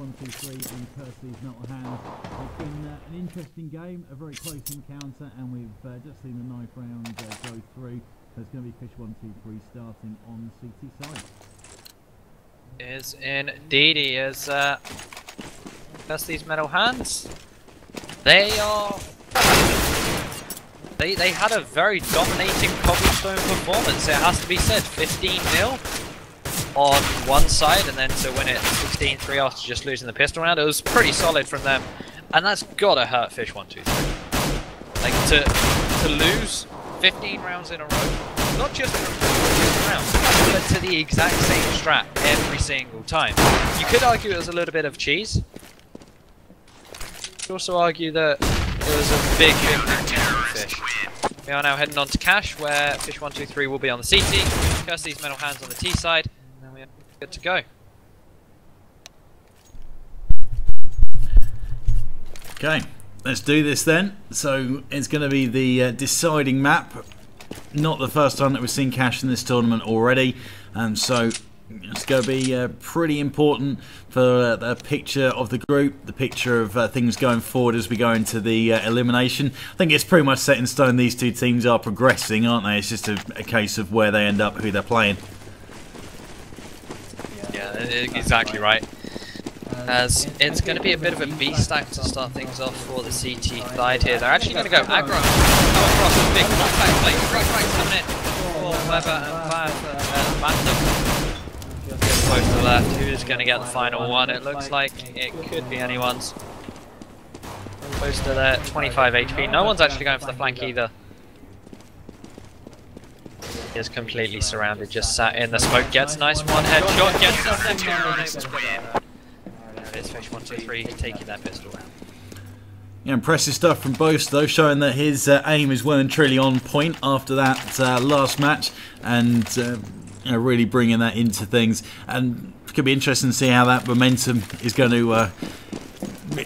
fish123 and Kirsty's Metal Hands. It's been an interesting game, a very close encounter, and we've just seen the knife round go through. So it's going to be fish123 starting on the CT side. Is indeed he is. Kirsty's Metal Hands. They are. They had a very dominating cobblestone performance. It has to be said, 15-0 on one side, and then to win it 16-3 after just losing the pistol round. It was pretty solid from them, and that's gotta hurt fish123. Like to lose 15 rounds in a row, not just rounds, but to the exact same strat every single time. You could argue it was a little bit of cheese. You could also argue that it was a big fish. We are now heading on to Cash, where fish123 will be on the CT, Kirsty's Metal Hands on the T side, and then we are good to go. Okay, let's do this then. So it's going to be the deciding map. Not the first time that we've seen Cash in this tournament already, and so it's going to be pretty important for the picture of the group, the picture of things going forward as we go into the elimination. I think it's pretty much set in stone. These two teams are progressing, aren't they? It's just a case of where they end up, who they're playing. Yeah, exactly right. As it's going to be a bit of a B stack to start things off for the CT side here. They're actually going to go aggro. Come across a big contact plate. Right coming in for Weber and Phantom. Close to the left. Who's going to get the final one? It looks like it could be anyone's. Close to there, 25 HP. No one's actually going for the flank either. He is completely surrounded, just sat in the smoke. Gets nice one headshot, gets the second one. There it is, fish123 taking that pistol round. Yeah, impressive stuff from both though, showing that his aim is well and truly on point after that last match, and you know, really bringing that into things. And it could be interesting to see how that momentum is going to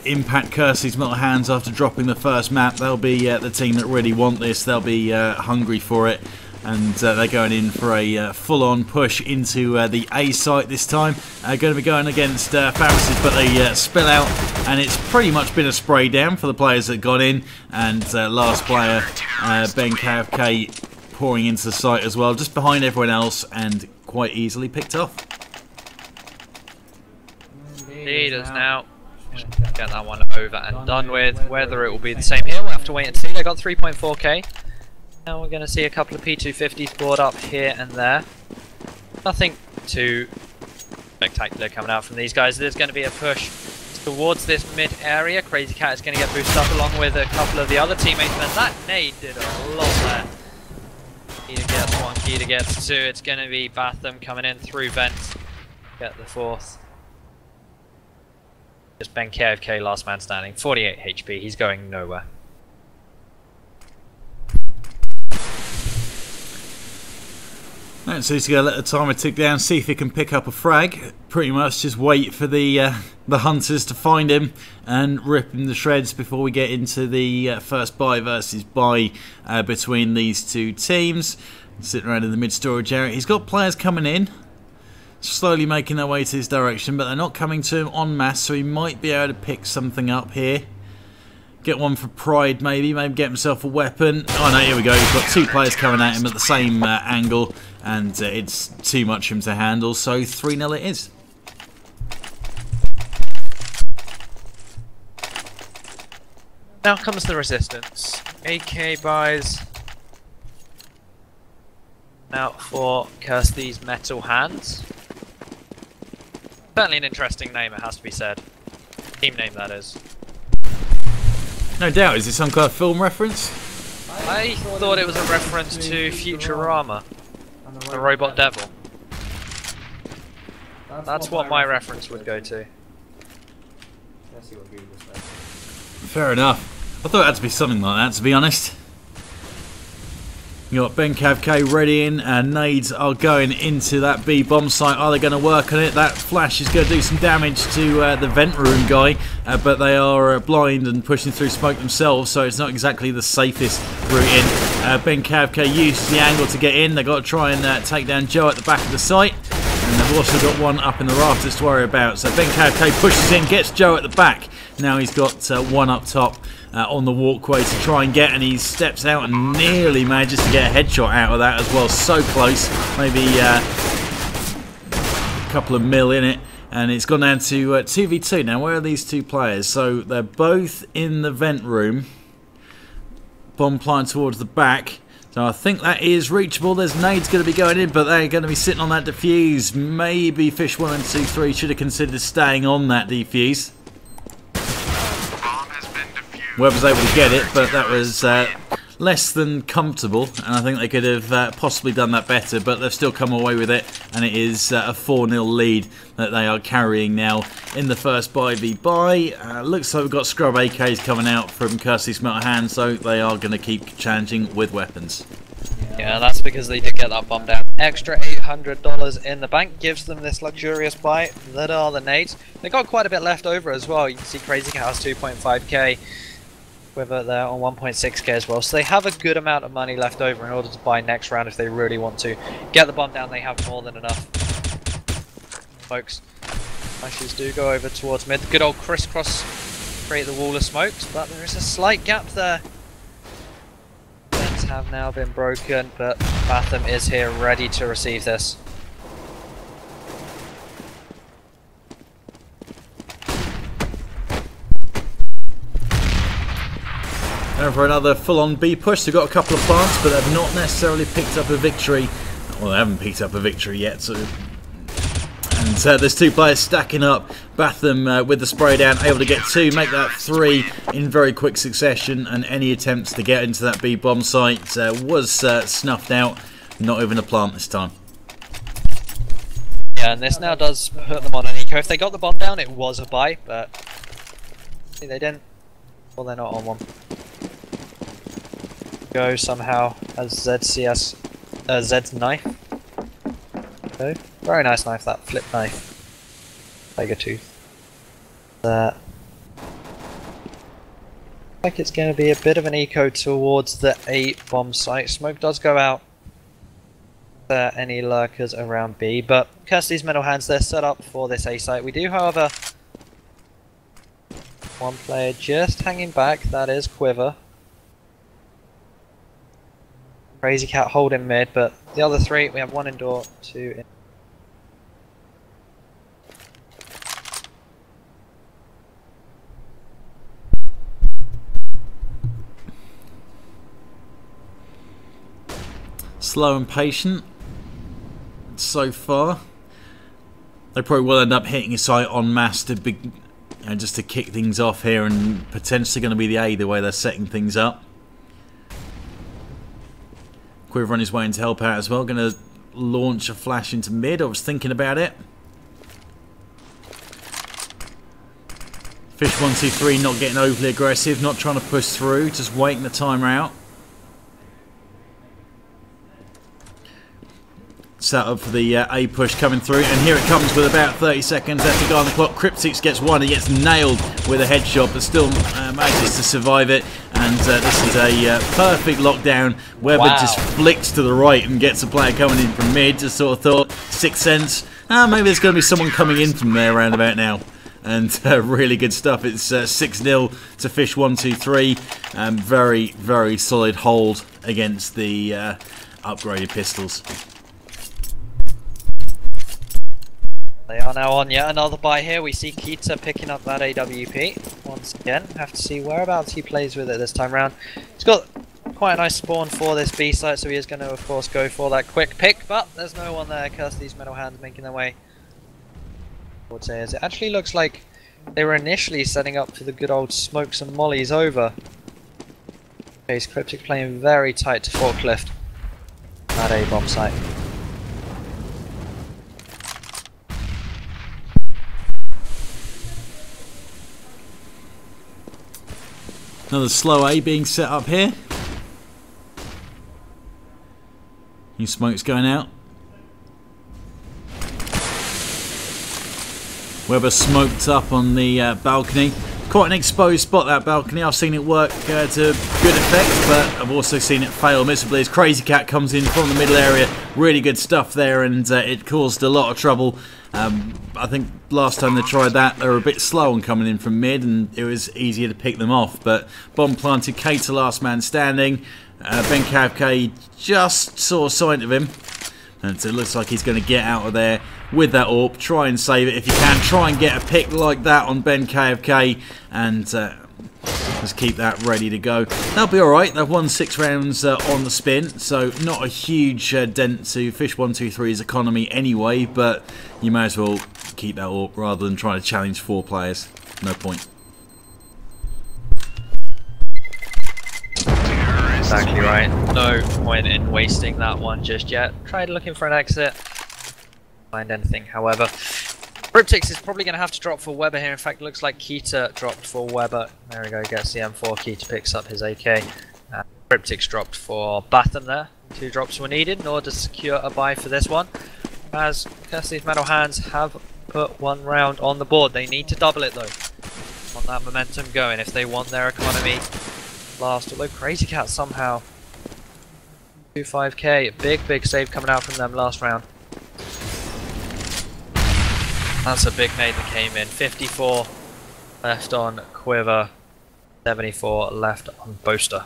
impact Kirsty's Metal Hands after dropping the first map. They'll be the team that really want this. They'll be hungry for it, and they're going in for a full-on push into the A site this time. Going to be going against Pharisees, but they spill out, and it's pretty much been a spray down for the players that got in. And last player, Ben KFK, pouring into the site as well, just behind everyone else, and quite easily picked off. Leaders now. Get that one over and done with. Whether it will be the same here, we'll have to wait and see. They got 3.4k. Now we're going to see a couple of P250s board up here and there. Nothing too spectacular coming out from these guys. There's going to be a push towards this mid area. Crazy Cat is going to get boosted up along with a couple of the other teammates, and that nade did a lot there. Keita gets one, Keita gets two. It's going to be Batham coming in through vents. Get the fourth. Just Ben KFK, last man standing. 48 HP. He's going nowhere. Right, so he's going to let the timer tick down, see if he can pick up a frag. Pretty much just wait for the hunters to find him and rip him to shreds before we get into the first buy versus buy between these two teams. Sitting around in the mid-storage area. He's got players coming in, slowly making their way to his direction, but they're not coming to him en masse, so he might be able to pick something up here. Get one for pride, maybe get himself a weapon. Oh no, here we go. He's got two players coming at him at the same angle, and it's too much for him to handle, so 3-0 it is. Now comes the resistance. AK buys. Now for Kirsty's Metal Hands. Certainly an interesting name, it has to be said. Team name, that is. No doubt. Is it some kind of film reference? I thought it was a reference to Futurama, the robot devil. That's what my reference would go to. Fair enough. I thought it had to be something like that, to be honest. You got Ben KFK ready in, and nades are going into that B bomb site. Are they going to work on it? That flash is going to do some damage to the vent room guy, but they are blind and pushing through smoke themselves, so it's not exactly the safest route in. Ben KFK uses the angle to get in. They've got to try and take down Joe at the back of the site. And they've also got one up in the rafters to worry about. So Ben KFK pushes in, gets Joe at the back. Now he's got one up top on the walkway to try and get, and he steps out and nearly manages to get a headshot out of that as well. So close, maybe a couple of mil in it. And it's gone down to 2v2. Now, where are these two players? So they're both in the vent room. Bomb planted towards the back. So I think that is reachable. There's nades going to be going in, but they're going to be sitting on that defuse. Maybe fish123 should have considered staying on that defuse. Whoever's able to get it, but that was less than comfortable, and I think they could have possibly done that better, but they've still come away with it, and it is a 4-0 lead that they are carrying now in the first buy v buy. Looks like we've got scrub AKs coming out from Kirsty's Metal Hand, so they are going to keep challenging with weapons. Yeah, that's because they did get that bomb down. Extra $800 in the bank gives them this luxurious buy that are the nades. They got quite a bit left over as well. You can see Crazy Cat has 2.5k. Quiver there on 1.6k as well, so they have a good amount of money left over in order to buy next round if they really want to. Get the bomb down, they have more than enough. Folks, flashes do go over towards mid. Good old crisscross, create the wall of smokes, but there is a slight gap there. Vents have now been broken, but Fathom is here ready to receive this. And for another full-on B push, they've got a couple of plants, but they've not necessarily picked up a victory. Well, they haven't picked up a victory yet. So, and there's two players stacking up. Batham with the spray down, able to get 2, make that 3 in very quick succession. And any attempts to get into that B bomb site was snuffed out. Not even a plant this time. Yeah, and this now does put them on an eco. If they got the bomb down, it was a buy, but see, they didn't. Well, they're not on one. Go somehow as Zed's knife. Okay. Very nice knife, that flip knife. Tiger tooth. Like it's going to be a bit of an eco towards the A bomb site. Smoke does go out. There are any lurkers around B, but Kirsty's Metal Hands, they're set up for this A site. We do, however, one player just hanging back. That is Quiver. Crazy Cat holding mid, but the other 3, we have 1 indoor, 2 in. Slow and patient so far. They probably will end up hitting a site en masse to be, just to kick things off here, and potentially going to be the A the way they're setting things up. Quiver on his way in to help out as well. Going to launch a flash into mid. I was thinking about it. Fish123 not getting overly aggressive, not trying to push through, just waiting the timer out. Set up for the A push coming through, and here it comes with about 30 seconds left to go on the clock. Cryptix gets one, he gets nailed with a headshot, but still manages to survive it. And this is a perfect lockdown. Weber just flicks to the right and gets a player coming in from mid. Just sort of thought, 6 cents. Maybe there's going to be someone coming in from there around about now. And really good stuff. It's 6-0 to Fish123. Very, very solid hold against the upgraded pistols. They are now on yet another buy here. We see Keita picking up that AWP once again. Have to see whereabouts he plays with it this time round. He's got quite a nice spawn for this B site, so he is going to, of course, go for that quick pick. But there's no one there. Kirsty's Metal Hands making their way. I would say as it actually looks like they were initially setting up for the good old smokes and mollies over. Okay, Cryptic playing very tight to Forklift at A bomb site. Another slow A being set up here. New smoke's going out. Weber smoked up on the balcony. Quite an exposed spot, that balcony. I've seen it work to good effect, but I've also seen it fail miserably as Crazy Cat comes in from the middle area. Really good stuff there, and it caused a lot of trouble. I think last time they tried that, they were a bit slow on coming in from mid, and it was easier to pick them off. But bomb planted, Cater last man standing. Ben just saw a sign of him, and so it looks like he's going to get out of there with that AWP. Try and save it if you can. Try and get a pick like that on Ben KFK, and just keep that ready to go. They'll be alright. They've won 6 rounds on the spin, so not a huge dent to fish123's economy anyway, but you may as well keep that AWP rather than trying to challenge 4 players. No point. Exactly right. No point in wasting that one just yet. Tried looking for an exit. Find anything, however. Cryptix is probably going to have to drop for Weber here. In fact, it looks like Keita dropped for Weber. There we go, gets the M4. Keita picks up his AK. Cryptix dropped for Batham there. 2 drops were needed in order to secure a buy for this one. As Kirsty's Metal Hands have put 1 round on the board. They need to double it though. Want that momentum going if they want their economy last. Although Crazy Cat somehow 25k. Big save coming out from them last round. That's a big nade that came in. 54 left on Quiver, 74 left on Boaster.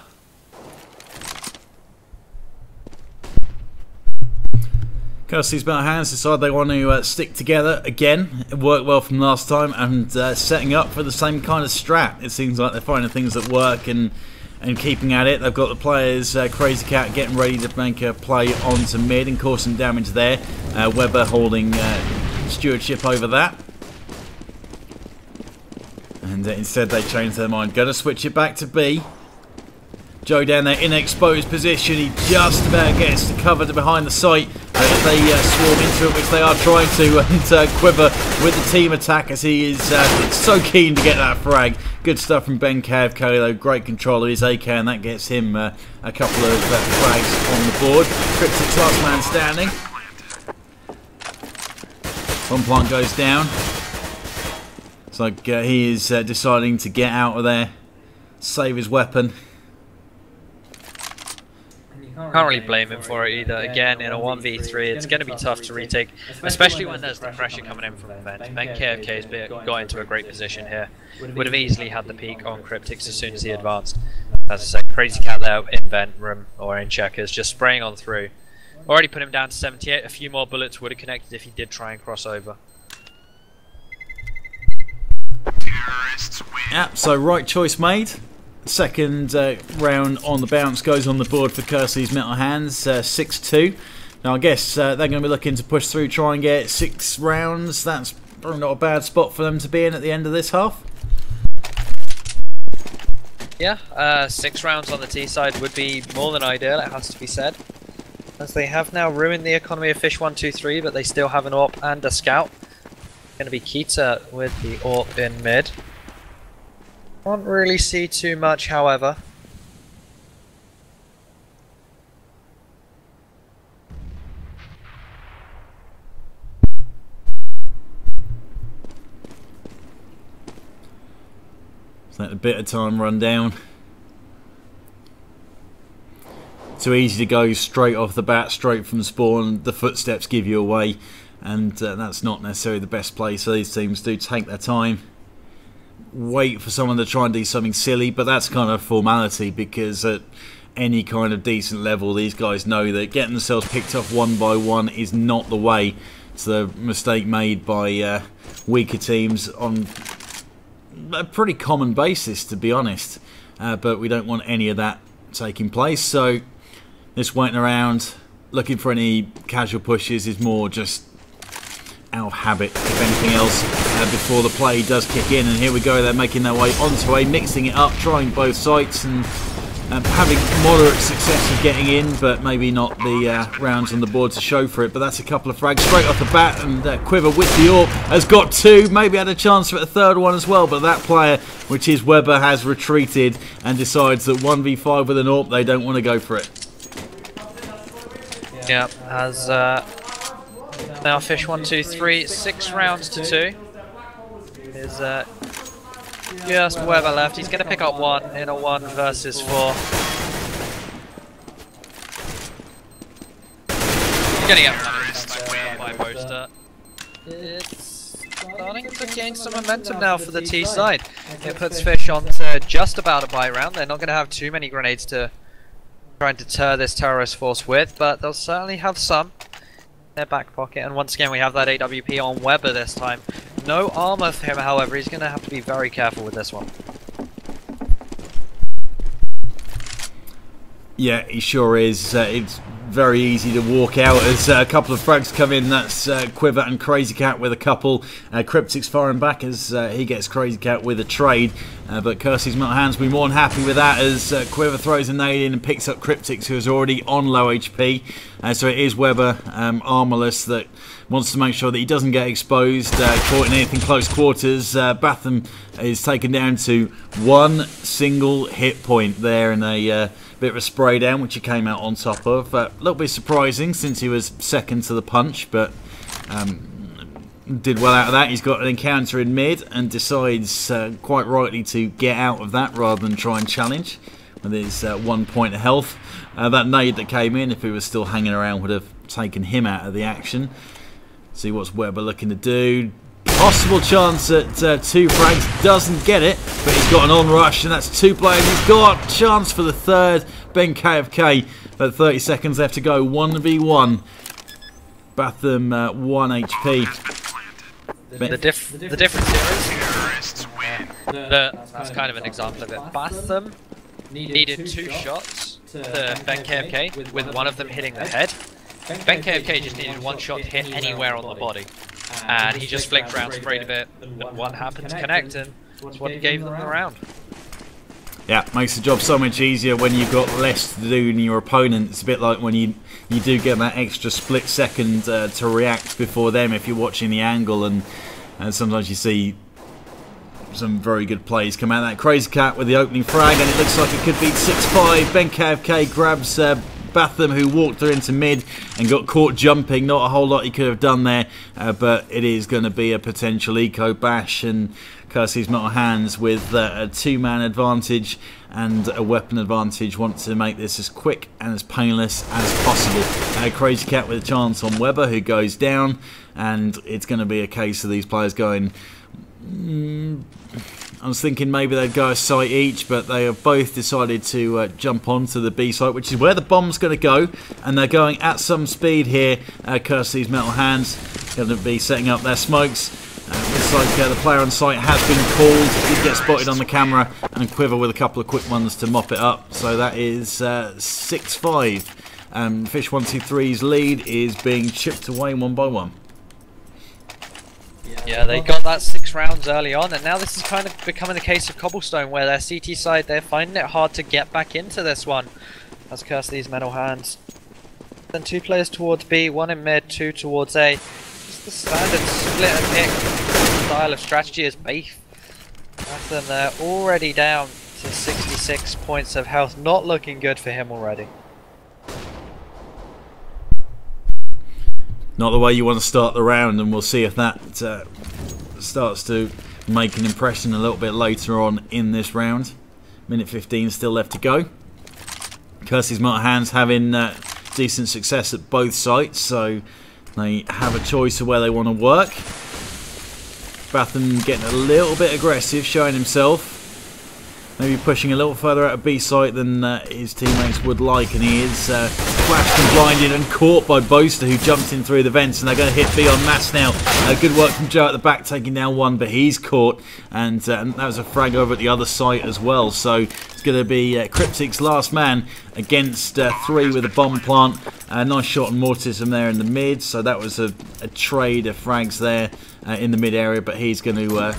Kirsty's Metal Hands decide they want to stick together again. It worked well from last time, and setting up for the same kind of strat. It seems like they're finding things that work and keeping at it. They've got the players, Crazy Cat getting ready to make a play onto mid and cause some damage there. Weber holding stewardship over that, and instead they change their mind. Gonna switch it back to B. Joe down there in exposed position. He just about gets to cover to behind the site. If they swarm into it, which they are trying to, and Quiver with the team attack as he is so keen to get that frag. Good stuff from Ben KFK though. Great control of his AK, and that gets him a couple of frags on the board. Cryptix last man standing. One plant goes down. It's like he is deciding to get out of there, save his weapon. Can't really blame him for it either. Again, in a 1v3, it's going to be tough to retake, especially when there's the pressure coming in from vent. Ben KFK's got into a great position here. Would have easily had the peak on Cryptix as soon as he advanced. As I said, Crazy Cat there in vent room or in checkers, just spraying on through. Already put him down to 78. A few more bullets would have connected if he did try and cross over. Yeah, so right choice made. Second round on the bounce goes on the board for Kirsty's Metal Hands, 6-2. Now I guess they're going to be looking to push through, try and get 6 rounds. That's probably not a bad spot for them to be in at the end of this half. Yeah, 6 rounds on the T side would be more than ideal, it has to be said. As they have now ruined the economy of fish123, but they still have an AWP and a scout. Going to be Keita with the AWP in mid. Can't really see too much, however. Just let a bit of time run down. Too easy to go straight off the bat, straight from spawn. The footsteps give you away, and that's not necessarily the best place. So these teams do take their time, wait for someone to try and do something silly, but that's kind of formality, because at any kind of decent level these guys know that getting themselves picked off one by one is not the way. It's the mistake made by weaker teams on a pretty common basis, to be honest, but we don't want any of that taking place. So this waiting around looking for any casual pushes is more just out of habit, if anything else, before the play does kick in. And here we go, they're making their way onto A, mixing it up, trying both sites, and having moderate success of getting in, but maybe not the rounds on the board to show for it. But that's a couple of frags straight off the bat, and Quiver with the AWP has got 2, maybe had a chance for a third one as well, but that player, which is Weber, has retreated and decides that 1v5 with an AWP, they don't want to go for it. Yeah, as now fish123, 6 rounds to 2 is Just Weber left. He's going to pick up one in a 1 versus 4. He's going to get punished by Boaster. It's starting to gain some momentum now for the T side. It puts Fish on to just about a buy round. They're not going to have too many grenades to try and deter this terrorist force with, but they'll certainly have some in their back pocket. And once again, we have that AWP on Weber this time. No armor for him, however. He's going to have to be very careful with this one. Yeah, he sure is. It's very easy to walk out as a couple of frags come in. That's Quiver and Crazy Cat with a couple. Cryptic's firing back as he gets Crazy Cat with a trade. But Kirsty's Metal Hands will be more than happy with that as Quiver throws a nade in and picks up Cryptic's, who is already on low HP. So it is Weber, armorless, that wants to make sure that he doesn't get exposed, caught in anything close quarters. Batham is taken down to 1 single hit point there in a bit of a spray down, which he came out on top of. A little bit surprising since he was second to the punch, but did well out of that. He's got an encounter in mid and decides quite rightly to get out of that rather than try and challenge with his 1 point of health. That nade that came in, if he was still hanging around, would have taken him out of the action. See what's Weber looking to do. Possible chance at 2 frags, doesn't get it, but he's got an on-rush, and that's 2 players. He's got a chance for the third. Ben KFK, but 30 seconds left to go, 1v1. Batham 1 HP. The difference here is, that's kind of an example of it. Batham needed 2 shots to Ben KFK, with one of them hitting the head. Ben KFK just needed 1 shot to hit anywhere on the body. And he just flicked around, sprayed a bit, and one happened to connect, and that's what gave them the round. Yeah, makes the job so much easier when you've got less to do than your opponent. It's a bit like when you do get that extra split second to react before them if you're watching the angle, and sometimes you see some very good plays come out of that. Crazy Cat with the opening frag, and it looks like it could beat 6-5. Ben KFK grabs Batham, who walked through into mid and got caught jumping. Not a whole lot he could have done there, but it is going to be a potential eco bash, and Kirsty's Metal Hands with a 2-man advantage and a weapon advantage want to make this as quick and as painless as possible. Crazy Cat with a chance on Weber, who goes down, and it's going to be a case of these players going... I was thinking maybe they'd go a site each, but they have both decided to jump onto the B site, which is where the bomb's going to go, and they're going at some speed here. Kirsty's Metal Hands going to be setting up their smokes. Looks like the player on site has been called. He did get spotted on the camera, and Quiver with a couple of quick ones to mop it up. So that is 6-5. fish123's lead is being chipped away 1 by 1. Yeah, they got that 6 rounds early on, and now this is kind of becoming the case of Cobblestone, where their CT side, they're finding it hard to get back into this one. As Kirsty's Metal Hands. Then 2 players towards B, 1 in mid, 2 towards A. Just the standard split and pick style of strategy is beef. Batham, they're already down to 66 points of health, not looking good for him already. Not the way you want to start the round, and we'll see if that starts to make an impression a little bit later on in this round. Minute 15 still left to go. Kirsty's Metal Hands having decent success at both sites, so they have a choice of where they want to work. Batham getting a little bit aggressive, showing himself. Maybe pushing a little further out of B site than his teammates would like, and he is flashed and blinded and caught by Boaster, who jumped in through the vents, and they're going to hit B en masse now. Good work from Joe at the back, taking down 1, but he's caught, and that was a frag over at the other site as well. So it's going to be Cryptic's last man against 3 with a bomb plant. Nice shot on Mortism there in the mid, so that was a trade of frags there in the mid area, but he's going to...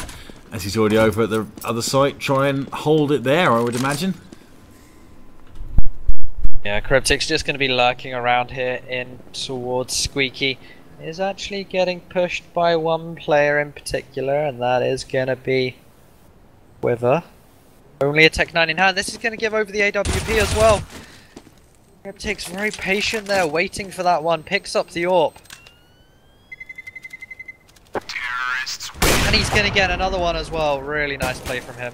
as he's already over at the other site, try and hold it there, I would imagine. Yeah, Cryptic's just going to be lurking around here in towards Squeaky. Is actually getting pushed by 1 player in particular, and that is going to be Quiver. Only a Tech 9 in hand. This is going to give over the AWP as well. Cryptic's very patient there, waiting for that one. Picks up the AWP. And he's going to get another one as well. Really nice play from him.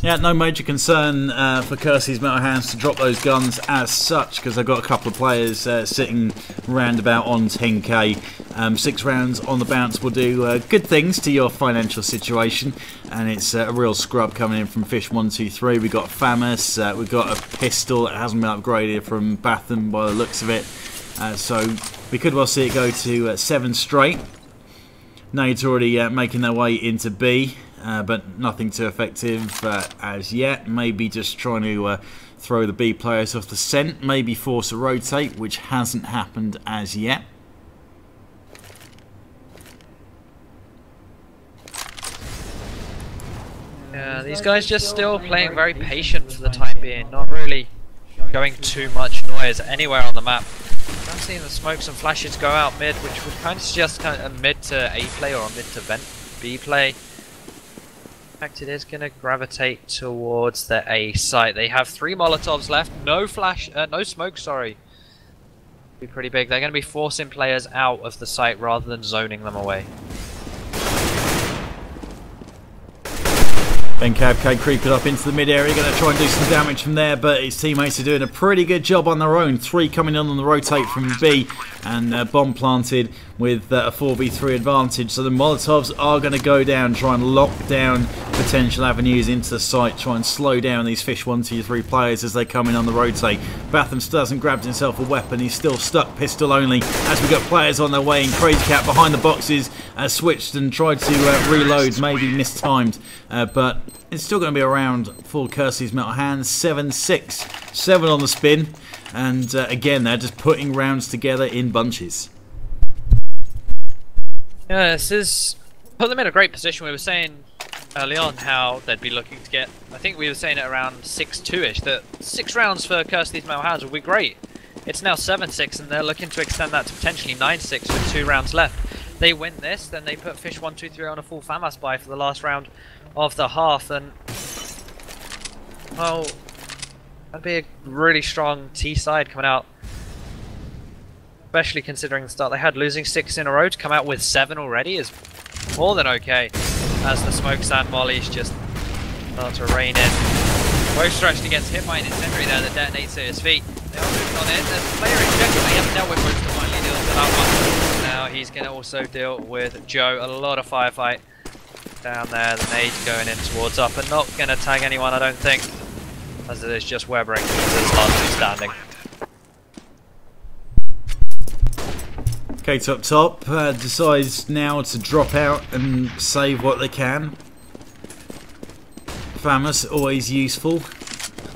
Yeah, no major concern for Kersey's Metal Hands to drop those guns as such, because they've got a couple of players sitting roundabout on 10k. 6 rounds on the bounce will do good things to your financial situation, and it's a real scrub coming in from fish123. We've got Famous, we've got a pistol that hasn't been upgraded from Batham by the looks of it, so we could well see it go to 7 straight. Nade's already making their way into B. But nothing too effective as yet. Maybe just trying to throw the B players off the scent. Maybe force a rotate, which hasn't happened as yet. Yeah, these guys just still playing very patient for the time being. Not really going too much noise anywhere on the map. I'm seeing the smokes and flashes go out mid, which would kind of suggest kind of a mid to A play or a mid to vent B play. In fact, it is going to gravitate towards the A site. They have 3 Molotovs left. No flash, no smoke, sorry. Be pretty big. They're going to be forcing players out of the site rather than zoning them away. Ben Cabcade creeping up into the mid area, going to try and do some damage from there, but his teammates are doing a pretty good job on their own. 3 coming on the rotate from B, and bomb planted with a 4v3 advantage. So the Molotovs are going to go down, try and lock down potential avenues into the site, try and slow down these fish123 players as they come in on the rotate. Batham still hasn't grabbed himself a weapon, he's still stuck pistol only as we got players on their way in. Crazy Cat behind the boxes switched and tried to reload, maybe mistimed, but it's still going to be around for Kersey's Metal Hands. 7-6, 7 on the spin, and again they're just putting rounds together in bunches. Yeah, this is put them in a great position. We were saying early on how they'd be looking to get, I think we were saying it around 6-2ish, that 6 rounds for Kersey's Metal Hands would be great. It's now 7-6 and they're looking to extend that to potentially 9-6 with 2 rounds left. They win this, then they put fish123 on a full FAMAS buy for the last round of the half, and well, that'd be a really strong T side coming out, especially considering the start they had. Losing 6 in a row to come out with 7 already is more than okay, as the smokes and mollies just start to rain in. Both stretched against hit by an incendiary there that detonates at his feet. They are moving on in. There's a player ejected. They haven't dealt with most to finally deal with that one. Now he's going to also deal with Joe. A lot of firefight down there. The nade going in towards up and not going to tag anyone, I don't think, as it is just Webbering that's largely standing. Kate up top decides now to drop out and save what they can. Famous, always useful.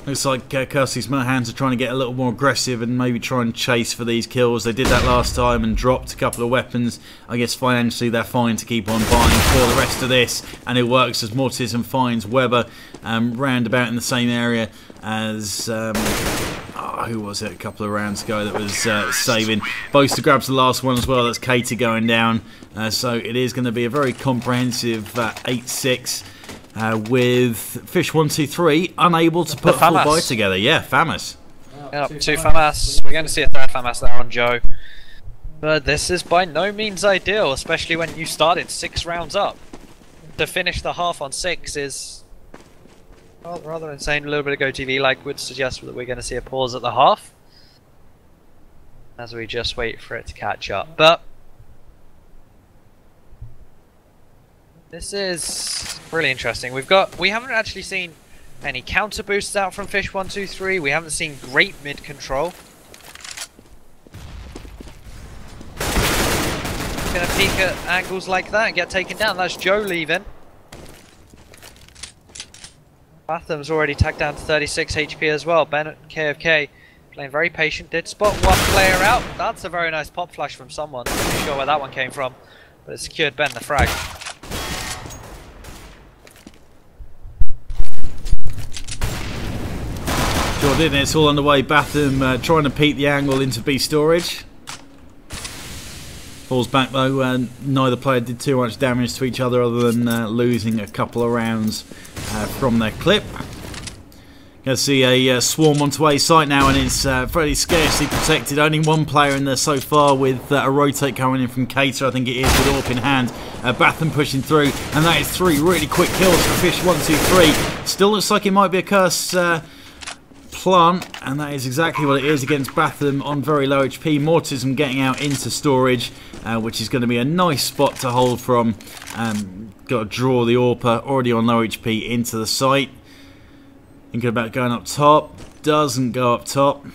Looks like Kersey's Metal Hands are trying to get a little more aggressive and maybe try and chase for these kills. They did that last time and dropped a couple of weapons. I guess financially they're fine to keep on buying for the rest of this, and it works as Mortism finds Weber round about in the same area as who was it a couple of rounds ago that was saving. Boaster grabs the last one as well. That's Katie going down. So it is going to be a very comprehensive 8-6. With fish123 unable to put a full buy together. Yeah, FAMAS. Yep, 2 FAMAS. We're going to see a 3rd FAMAS there on Joe. But this is by no means ideal, especially when you started 6 rounds up. To finish the half on 6 is rather insane. A little bit of GoTV like would suggest that we're going to see a pause at the half, as we just wait for it to catch up. But this is really interesting. We haven't actually seen any counter boosts out from fish123. We haven't seen great mid control. Gonna peek at angles like that and get taken down. That's Joe leaving. Batham's already tagged down to 36 HP as well. Bennett KFK playing very patient. Did spot one player out. That's a very nice pop flash from someone. I'm not sure where that one came from, but it secured Ben the frag. Sure did, and it's all underway. Batham trying to peek the angle into B storage. Falls back though, neither player did too much damage to each other than losing a couple of rounds from their clip. Going to see a swarm onto A site now, and it's fairly scarcely protected. Only one player in there so far, with a rotate coming in from Cater, I think it is, with AWP in hand. Batham pushing through, and that is 3 really quick kills for fish123. Still looks like it might be a curse plant, and that is exactly what it is against Batham on very low HP. Mortism getting out into storage, which is going to be a nice spot to hold from. Got to draw the AWPer, already on low HP, into the site. Thinking about going up top. Doesn't go up top.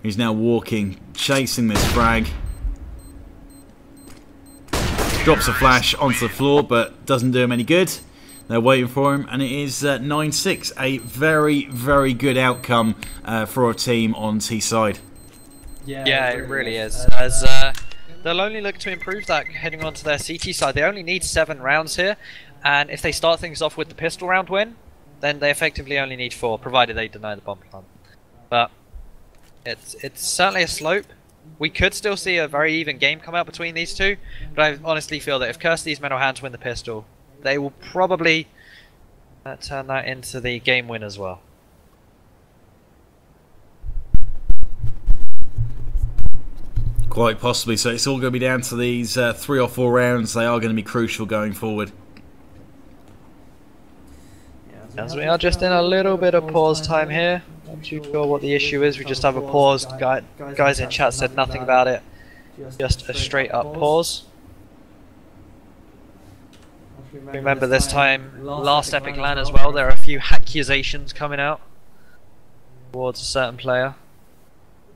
He's now walking, chasing this frag. Drops a flash onto the floor, but doesn't do him any good. They're waiting for him, and it is 9-6. A very, very good outcome for a team on T-side. Yeah, it really is. As they'll only look to improve that heading on to their CT side. They only need 7 rounds here, and if they start things off with the pistol round win, then they effectively only need 4, provided they deny the bomb plant. But it's certainly a slope. We could still see a very even game come out between these two, but I honestly feel that if Kirsty's Metal Hands win the pistol, they will probably turn that into the game win as well. Quite possibly. So it's all going to be down to these 3 or 4 rounds. They are going to be crucial going forward. As we are just in a little bit of pause time here. Not too sure what the issue is. We just have a pause. Guys in chat said nothing about it. Just a straight up pause. Remember this time, last Epic LAN as well, there are a few accusations coming out towards a certain player,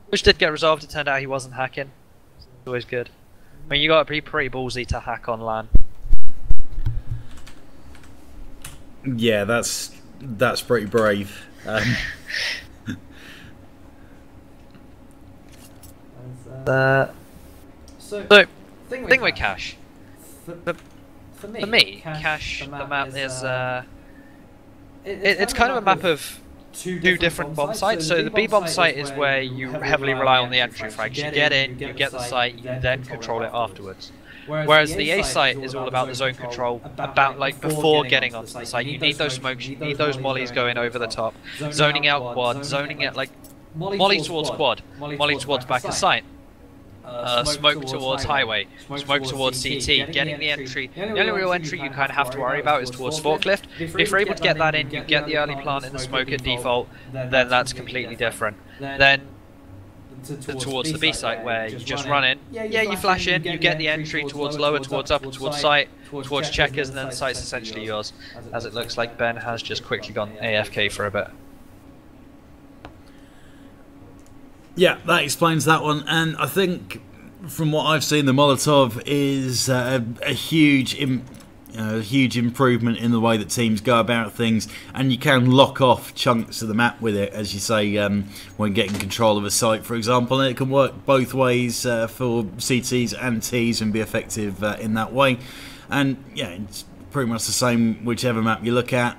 which did get resolved. It turned out he wasn't hacking. It's always good. I mean, you got to be pretty ballsy to hack on LAN. Yeah, that's pretty brave. So, thing with Cache. For me, Cache, the map is it's kind of a map of 2 different bomb sites. So the B bomb site is where you heavily rely on the entry frags. You get in, you get the site, you then control it afterwards. Whereas the A site is all about the zone control, about like before getting onto the site. You need those smokes, you need those mollies going over the top, zoning out quad, zoning it like molly towards quad, molly towards back of site. Smoke towards highway, smoke towards CT, getting the entry. The only real entry you kind of have to worry about is towards forklift. If you're able to get that in, you get the early plant in the smoke at default, then that's completely different. Then towards the B site, where you just run in, yeah, you flash in, you get the entry towards lower, towards upper, towards site, towards checkers, and then the site's essentially yours. As it looks like Ben has just quickly gone AFK for a bit. Yeah, that explains that one, and I think from what I've seen, the Molotov is a huge improvement in the way that teams go about things, and you can lock off chunks of the map with it, as you say, when getting control of a site, for example, and it can work both ways for CTs and Ts and be effective in that way. And yeah, it's pretty much the same whichever map you look at.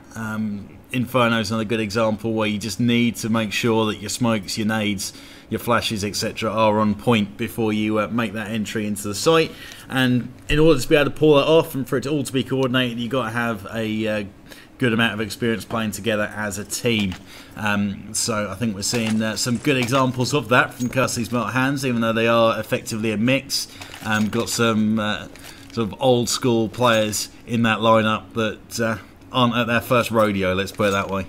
Inferno is another good example where you just need to make sure that your smokes, your nades, your flashes, etc. are on point before you make that entry into the site. And in order to be able to pull that off and for it all to be coordinated, you've got to have a good amount of experience playing together as a team. So I think we're seeing some good examples of that from Kirsty's Metal Hands, even though they are effectively a mix. Got some sort of old school players in that lineup that aren't at their first rodeo, let's put it that way.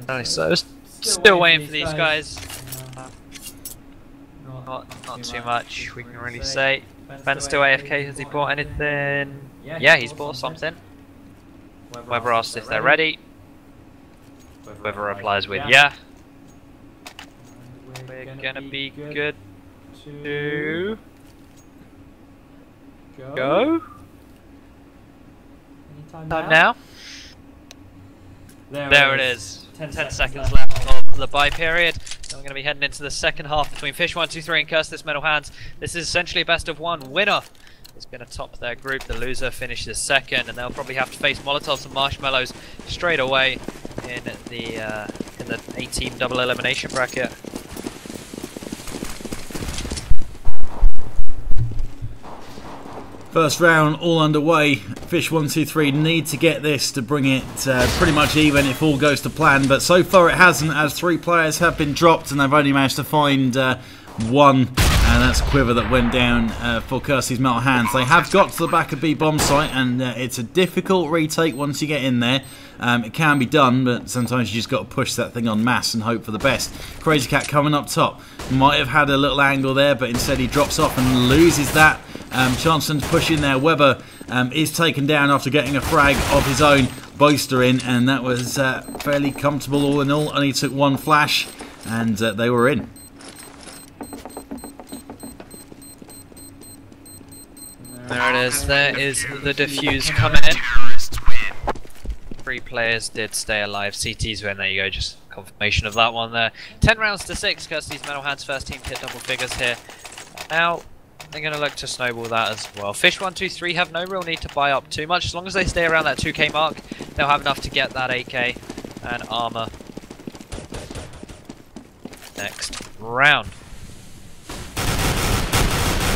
Nice. So still waiting for these guys. Not too much we can really say. Ben's still AFK. Has he bought anything? Yeah, he's bought something. Weber asks if they're ready. Weber replies with yeah. We're gonna be good to go. Time now. There it is. 10 seconds left of the buy period. And we're going to be heading into the second half between fish123 and Kirsty's Metal Hands. This is essentially a best of 1. Winner is going to top their group. The loser finishes second, and they'll probably have to face Molotovs and Marshmallows straight away in the 8-team double elimination bracket. First round all underway fish123 need to get this to bring it pretty much even if all goes to plan, but so far it hasn't, as 3 players have been dropped and they've only managed to find one, and that's Quiver that went down for Kirsty's Metal Hands. They have got to the back of B bomb site, and it's a difficult retake once you get in there. It can be done, but sometimes you just got to push that thing en masse and hope for the best. Crazy Cat coming up top. Might have had a little angle there, but instead he drops off and loses that. Chancellor's push in there. Weber is taken down after getting a frag of his own. Boaster in, and that was fairly comfortable all in all. Only took 1 flash, and they were in. There it is. There is the defuse coming in. 3 players did stay alive. CT's win. There you go. Just confirmation of that one there. 10 rounds to 6. Kirsty's Metal Hands first team hit double figures here. Now they're going to look to snowball that as well. Fish123 have no real need to buy up too much. As long as they stay around that 2k mark, they'll have enough to get that 8k and armor next round.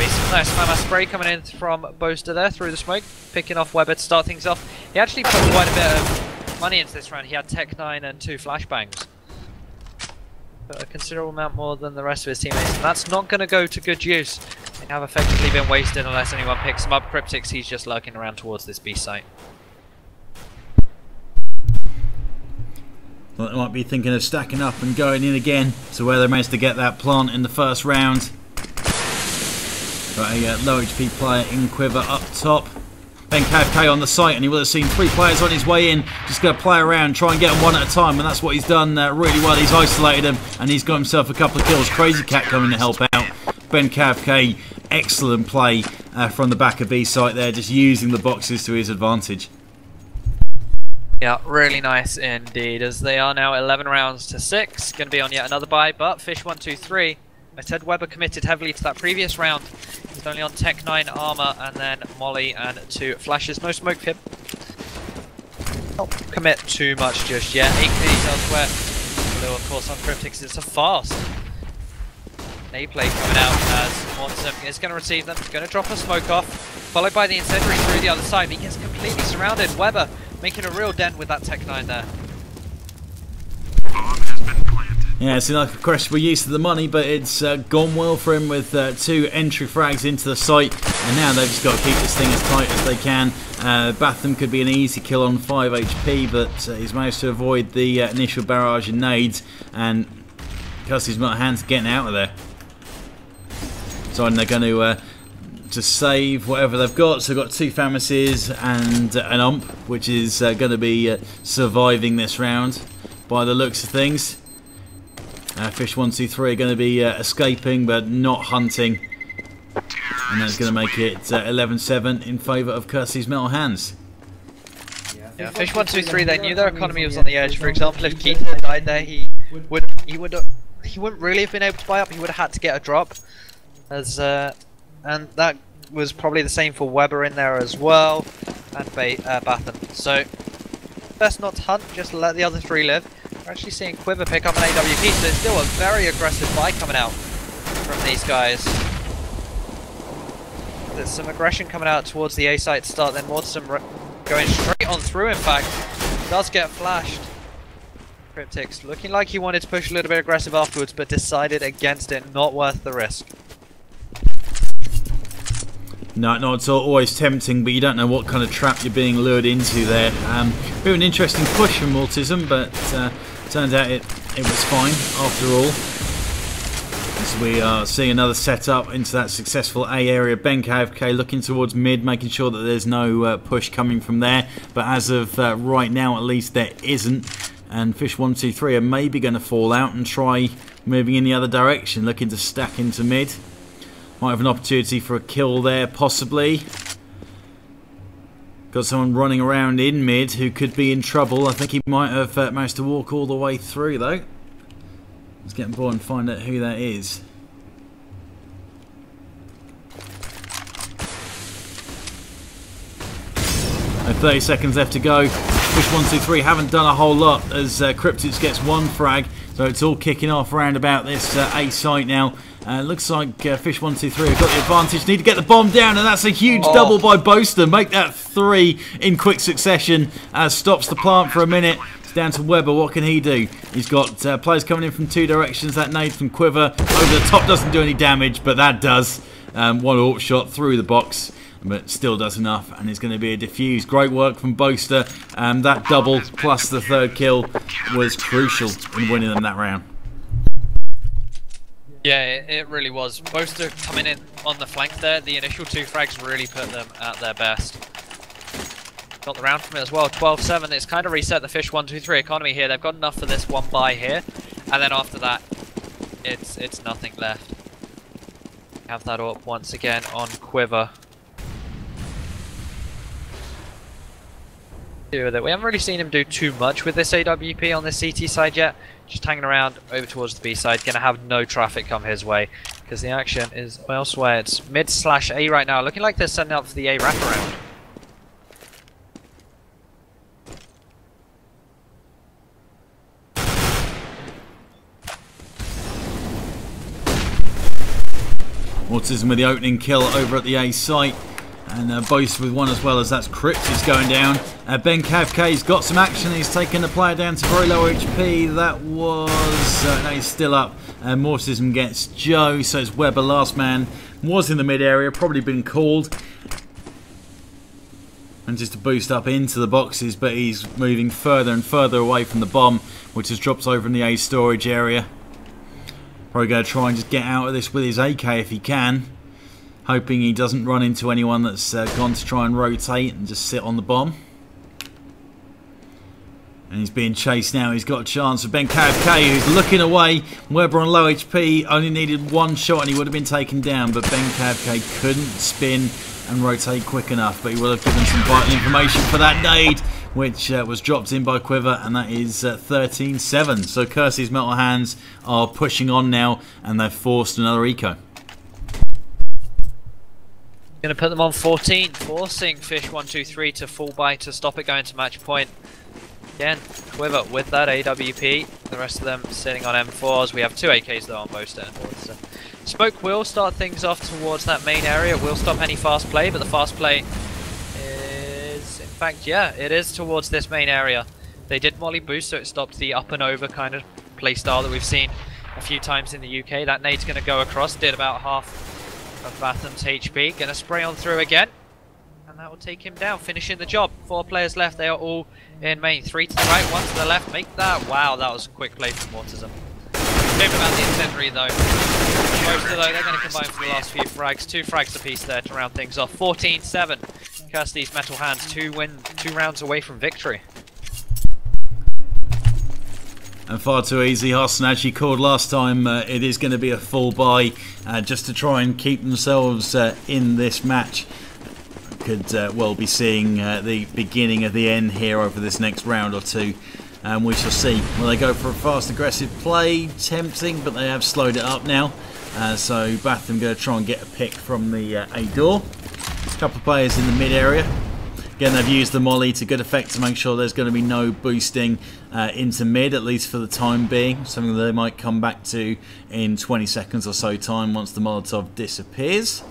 Some nice FAMAS spray coming in from Boaster there through the smoke, picking off Weber to start things off. He actually put quite a bit of money into this round. He had Tech 9 and 2 flashbangs. But a considerable amount more than the rest of his teammates, and that's not going to go to good use. They have effectively been wasted unless anyone picks him up. Cryptix, he's just lurking around towards this B site. Well, they might be thinking of stacking up and going in again to where they managed to get that plant in the first round. Got a low HP player in Quiver up top. Ben KFK on the site, and he will have seen 3 players on his way in. Just going to play around, try and get them one at a time, and that's what he's done really well. He's isolated them, and he's got himself a couple of kills. Crazy Cat coming to help out. Ben KFK, excellent play from the back of B site there, just using the boxes to his advantage. Yeah, really nice indeed, as they are now 11 rounds to 6. Going to be on yet another buy, but Fish123. I said Weber committed heavily to that previous round. He's only on Tech 9 armor and then Molly and 2 flashes. No smoke for him. Not commit too much just yet. 8 kills elsewhere. Although of course on Cryptix it's a fast. A play coming out as Mortem is going to receive them. Going to drop a smoke off. Followed by the incendiary through the other side. He gets completely surrounded. Weber making a real dent with that Tech 9 there. Yeah, it's like a questionable use of the money, but it's gone well for him with 2 entry frags into the site, and now they've just got to keep this thing as tight as they can. Batham could be an easy kill on 5 HP, but he's managed to avoid the initial barrage and nades, and Kirsty's Metal Hands getting out of there. So they're going to save whatever they've got. So they've got 2 Famases and an ump, which is going to be surviving this round by the looks of things. Fish123 are going to be escaping but not hunting, and that's going to make it 11-7 in favour of Kirsty's Metal Hands. Yeah, Fish123, they knew their economy was on the edge. For example, if Keith had died there, he wouldn't really have been able to buy up. He would have had to get a drop, and that was probably the same for Weber in there as well, and Batham. So best not to hunt, just let the other 3 live. We're actually seeing Quiver pick up an AWP, so it's still a very aggressive buy coming out from these guys. There's some aggression coming out towards the A site to start, then Mortem going straight on through, in fact. Does get flashed. Cryptix looking like he wanted to push a little bit aggressive afterwards, but decided against it, not worth the risk. No, not at all. Always tempting, but you don't know what kind of trap you're being lured into there. Bit of an interesting push from Autism, but turns out it was fine after all. As we are seeing another setup into that successful A area. Ben KFK looking towards mid, making sure that there's no push coming from there. But as of right now, at least there isn't. And Fish123 are maybe going to fall out and try moving in the other direction, looking to stack into mid. Might have an opportunity for a kill there, possibly. Got someone running around in mid who could be in trouble. I think he might have managed to walk all the way through, though. Let's get on board and find out who that is. And 30 seconds left to go. Fish123 haven't done a whole lot as Cryptix gets 1 frag. So it's all kicking off around about this A site now. Looks like fish123 have got the advantage. Need to get the bomb down, and that's a huge double by Boaster. Make that 3 in quick succession. Stops the plant for a minute. It's down to Weber. What can he do? He's got players coming in from 2 directions. That nade from Quiver over the top doesn't do any damage, but that does. One AWP shot through the box, but still does enough, and it's going to be a defuse. Great work from Boaster. That double plus the 3rd kill was crucial in winning them that round. Yeah, it really was. Boaster coming in on the flank there. The initial 2 frags really put them at their best. Got the round from it as well. 12-7. It's kind of reset the fish123 economy here. They've got enough for this 1 buy here, and then after that, it's nothing left. Have that up once again on Quiver. We haven't really seen him do too much with this AWP on the CT side yet. Just hanging around over towards the B side. Gonna have no traffic come his way because the action is elsewhere. It's mid/A right now. Looking like they're setting up for the A wraparound. Autism with the opening kill over at the A site. And Boast with one as well, as that's Crypt is going down. Ben Kavk's got some action. He's taken the player down to very low HP. That was... no, he's still up. Mortism gets Joe, so it's Weber. Last man was in the mid area, probably been called. And just to boost up into the boxes, but he's moving further and further away from the bomb, which has dropped over in the A storage area. Probably going to try and just get out of this with his AK if he can. Hoping he doesn't run into anyone that's gone to try and rotate and just sit on the bomb. And he's being chased now. He's got a chance of Ben KFK, who's looking away. Weber on low HP, only needed 1 shot and he would have been taken down, but Ben KFK couldn't spin and rotate quick enough. But he will have given some vital information for that nade, which was dropped in by Quiver, and that is 13-7. So Kersey's Metal Hands are pushing on now, and they've forced another eco. Going to put them on 14, forcing fish123 to full buy to stop it going to match point. Again, Quiver with that AWP. The rest of them sitting on M4s. We have 2 AKs though on Boaster and Mortiser. Smoke will start things off towards that main area. It will stop any fast play, but the fast play is, in fact, yeah, it is towards this main area. They did molly boost, so it stopped the up and over kind of play style that we've seen a few times in the UK. That nade's going to go across, did about half of Batham's HP. Gonna spray on through again, and that will take him down, finishing the job. 4 players left. They are all in main. 3 to the right, 1 to the left. Make that. Wow, that was a quick play from Mortism. Shame about the incendiary though. Most of though, they're going to combine for the last few frags. 2 frags apiece there to round things off. 14-7. Kirsty's Metal Hands 2 rounds away from victory. And far too easy. Hassan actually called last time. It is going to be a full buy just to try and keep themselves in this match. Could well be seeing the beginning of the end here over this next round or 2. And we shall see. Will they go for a fast aggressive play? Tempting, but they have slowed it up now. So Batham going to try and get a pick from the A door. A couple of players in the mid area. Again, they've used the molly to good effect to make sure there's going to be no boosting into mid, at least for the time being. Something that they might come back to in 20 seconds or so time once the Molotov disappears.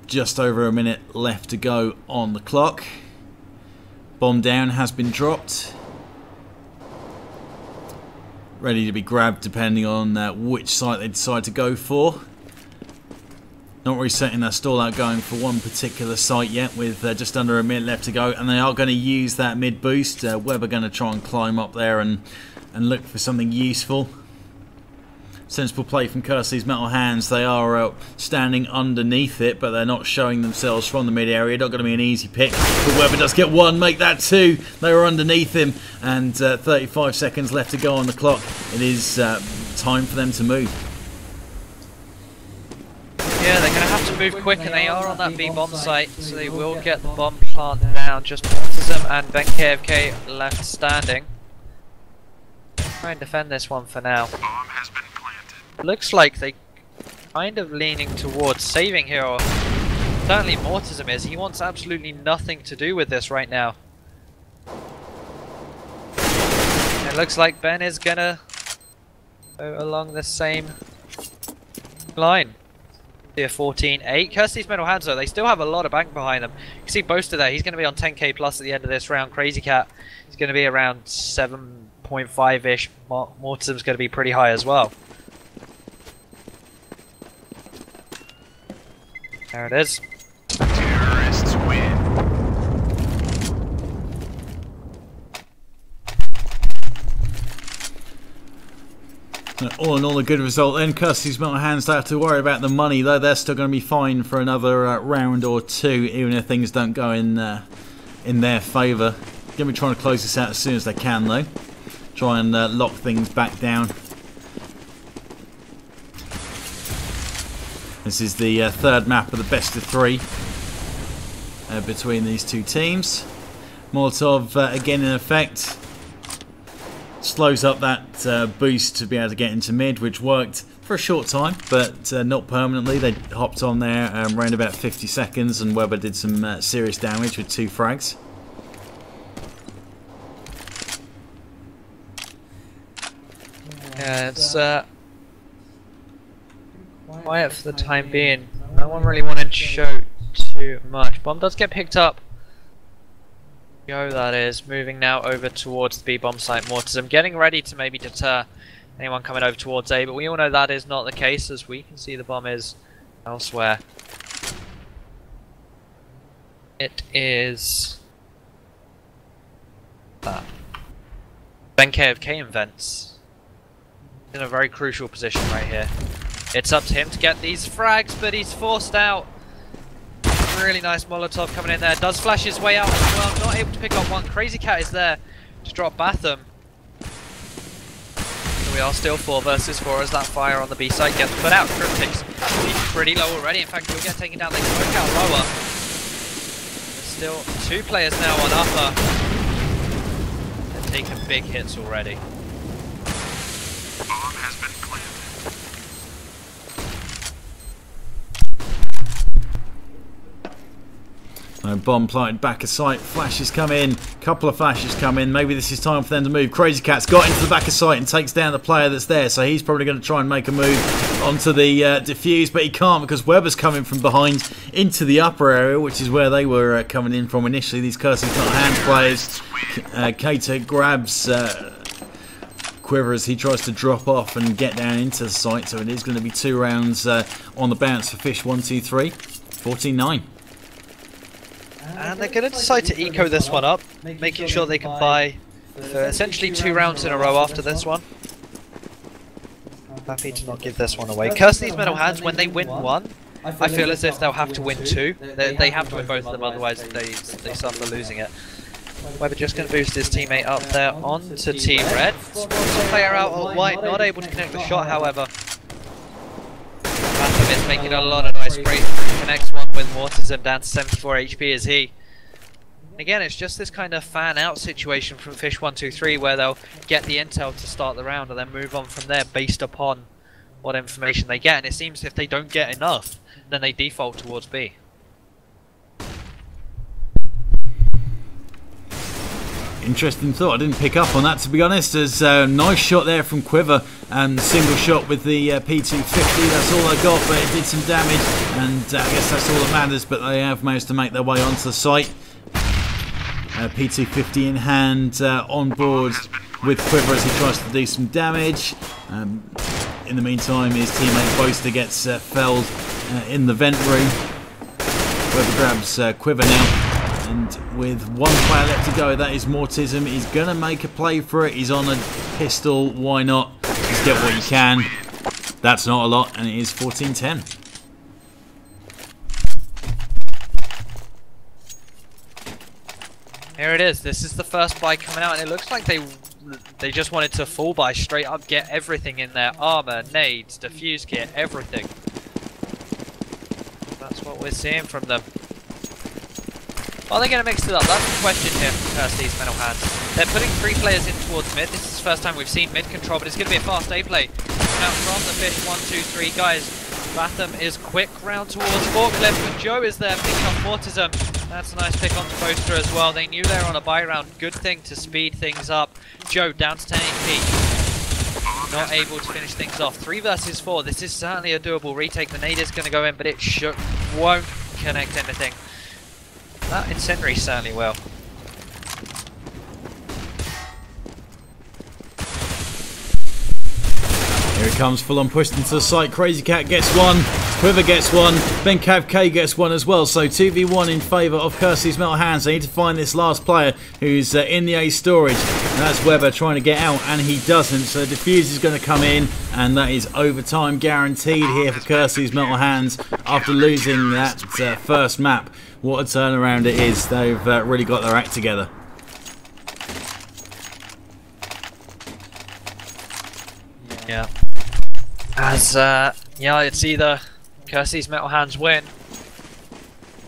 Just over a minute left to go on the clock. Bomb down has been dropped. Ready to be grabbed depending on which site they decide to go for. Not resetting their stall out going for one particular site yet, with just under a minute left to go, and they are going to use that mid boost. Weber going to try and climb up there and look for something useful. Sensible play from Kersey's Metal Hands. They are standing underneath it, but they're not showing themselves from the mid area. Not going to be an easy pick, but Weber does get 1, make that 2. They were underneath him, and 35 seconds left to go on the clock. It is time for them to move. Yeah, they're going to have to move quick, and they are on that B bomb site, so they will get the bomb plant down. Just Mortism and Ben KFK left standing. Try and defend this one for now. Looks like they kind of leaning towards saving here, or certainly Mortism is. He wants absolutely nothing to do with this right now. It looks like Ben is gonna So along the same line. Tier 14-8. Kirsty's Metal Hands though, they still have a lot of bank behind them. You can see Boaster there, he's going to be on 10k plus at the end of this round. Crazy Cat is going to be around 7.5-ish. Mortism's going to be pretty high as well. There it is. Terrorists win. All in all, a good result then. Kirsty's Metal Hands don't have to worry about the money, though. They're still going to be fine for another round or two, even if things don't go in their favour. Going to be trying to close this out as soon as they can, though. Try and lock things back down. This is the third map of the best of three between these two teams. Molotov again in effect. Slows up that boost to be able to get into mid, which worked for a short time, but not permanently. They hopped on there around about 50 seconds, and Weber did some serious damage with 2 frags. Yeah, it's quiet for the time being. No one really wanted to show too much. Bomb does get picked up. Go, that is, moving now over towards the B-bomb site. Mortism getting ready to maybe deter anyone coming over towards A, but we all know that is not the case, as we can see the bomb is elsewhere. It is that. Ben KFK invents in a very crucial position right here. It's up to him to get these frags, but he's forced out. Really nice Molotov coming in there. Does flash his way out as well. Not able to pick up one. Crazy Cat is there to drop Batham. So we are still 4 versus 4 as that fire on the B side gets put out. Cryptic's pretty low already. In fact, he'll get taken down. They smoke out lower. There's still 2 players now on upper. They're taking big hits already. Bomb has been planted. Bomb planted back of sight. Flashes come in. Couple of flashes come in. Maybe this is time for them to move. Crazy Cat's got into the back of sight and takes down the player that's there. So he's probably going to try and make a move onto the defuse, but he can't because Weber's coming from behind into the upper area, which is where they were coming in from initially. These Kirsty's Metal Hands players. Cater grabs Quiver as he tries to drop off and get down into the site. So it is going to be 2 rounds on the bounce for fish123. 14-9. And they're going to decide to eco this one up, making sure they can buy for essentially 2 rounds in a row after this one. Happy to not give this one away. Kirsty's Metal Hands, when they win 1, I feel as if they'll have to win 2. They have to win both of them, otherwise they suffer losing it. Weber just going to boost his teammate up there onto Team Red. Spots a player out at white, not able to connect the shot, however. Batham is making a lot of nice sprays. Connects one with Mortism down to 74 HP as he. Again, it's just this kind of fan out situation from fish123 where they'll get the intel to start the round and then move on from there based upon what information they get. And it seems if they don't get enough, then they default towards B. Interesting thought. I didn't pick up on that, to be honest. There's a nice shot there from Quiver and single shot with the P250. That's all I got, but it did some damage, and I guess that's all that matters. But they have managed to make their way onto the site. P250 in hand, on board with Quiver as he tries to do some damage. In the meantime, his teammate Boaster gets felled in the vent room. Quiver grabs Quiver now. And with 1 player left to go, that is Mortism. He's going to make a play for it. He's on a pistol. Why not? Just get what you can. That's not a lot, and it is 14-10. Here it is. This is the first buy coming out, and it looks like they just wanted to full buy straight up, get everything in there. Armor, nades, defuse kit, everything. That's what we're seeing from them. Are they going to mix it up? That's the question here from Kirsty's Metal Hands. They're putting 3 players in towards mid. This is the first time we've seen mid control, but it's going to be a fast A play. Now from the fish123 guys. Batham is quick round towards Forklift, but Joe is there picking up Mortism. That's a nice pick onto Boaster as well. They knew they were on a buy round. Good thing to speed things up. Joe down to 10 HP. not able to finish things off. 3 versus 4. This is certainly a doable retake. The nade is going to go in, but it won't connect anything. That incendiary certainly will. Here it comes, full on pushed into the site. Crazy Cat gets one, Quiver gets one, Ben-Cav-K gets one as well. So 2v1 in favour of Kirsty's Metal Hands. They need to find this last player who's in the A storage. And that's Weber trying to get out, and he doesn't. So the defuse is going to come in, and that is overtime guaranteed here for Kirsty's Metal Hands after losing that first map. What a turnaround it is. They've really got their act together. Yeah. As, yeah, it's either Kirsty's Metal Hands win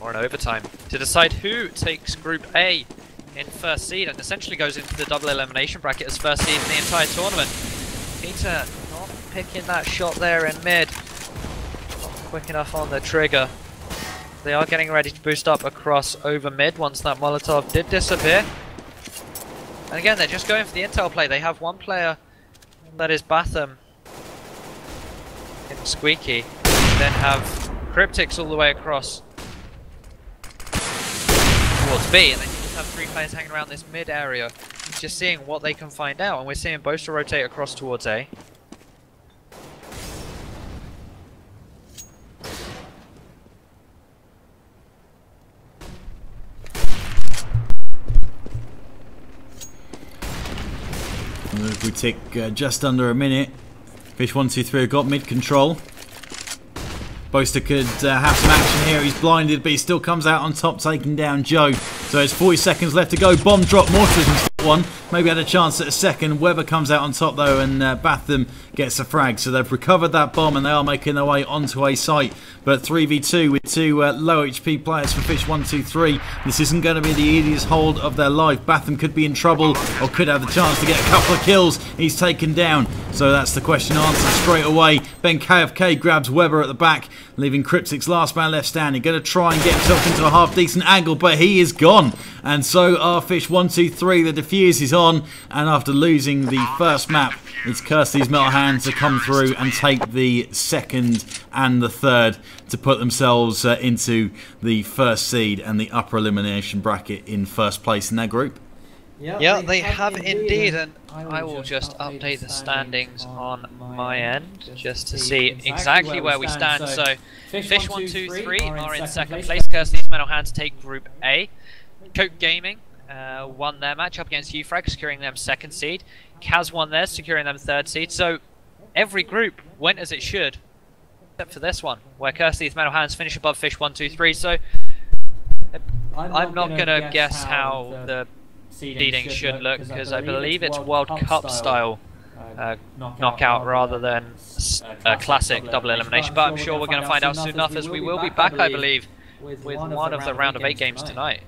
or an overtime to decide who takes Group A in first seed and essentially goes into the double elimination bracket as first seed in the entire tournament. Peter not picking that shot there in mid. Not quick enough on the trigger. They are getting ready to boost up across over mid once that Molotov did disappear. And again, they're just going for the intel play. They have one player that is Batham in Squeaky, then have Cryptics all the way across towards B, and then you just have 3 players hanging around this mid area, just seeing what they can find out, and we're seeing Boaster rotate across towards A. If we tick just under a minute, fish123 have got mid control. Boaster could have some action here. He's blinded, but he still comes out on top, taking down Joe. So there's 40 seconds left to go. Bomb drop. Mortars one. Maybe had a chance at a second. Weber comes out on top though, and Batham gets a frag. So they've recovered that bomb, and they are making their way onto a site. But 3v2 with 2 low HP players for fish123. This isn't going to be the easiest hold of their life. Batham could be in trouble, or could have the chance to get a couple of kills. He's taken down. So that's the question answered straight away. Ben-Cav-K grabs Weber at the back, leaving Cryptic's last man left standing. Going to try and get himself into a half decent angle, but he is gone. And so are fish123. The defuse is on, and after losing the first map, it's Kirsty's Metal Hands to come through and take the second and the third to put themselves into the first seed and the upper elimination bracket in first place in their group. Yeah, they have indeed, and I will just update the standings on my end just to see exactly where we stand. So fish123 are in second place. Kirsty's Metal Hands take Group A. Coke Gaming won their match up against UFrag, securing them second seed. Kaz won theirs, securing them third seed. So every group went as it should, except for this one, where Kirsty's Metal Hands finish above fish123. So I'm not going to guess how the seeding should look, because I believe it's World Cup style knockout rather than a classic double elimination. But I'm sure we're going to find out soon enough, as we will be back, I believe, with one of the round of 8 games tonight.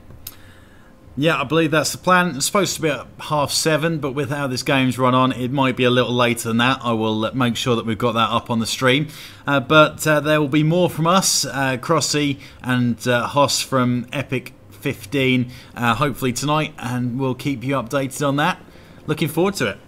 Yeah, I believe that's the plan. It's supposed to be at 7:30, but with how this game's run on, it might be a little later than that. I will make sure that we've got that up on the stream. But there will be more from us, Crossy and Hoss from epic.FIFTEEN, hopefully tonight, and we'll keep you updated on that. Looking forward to it.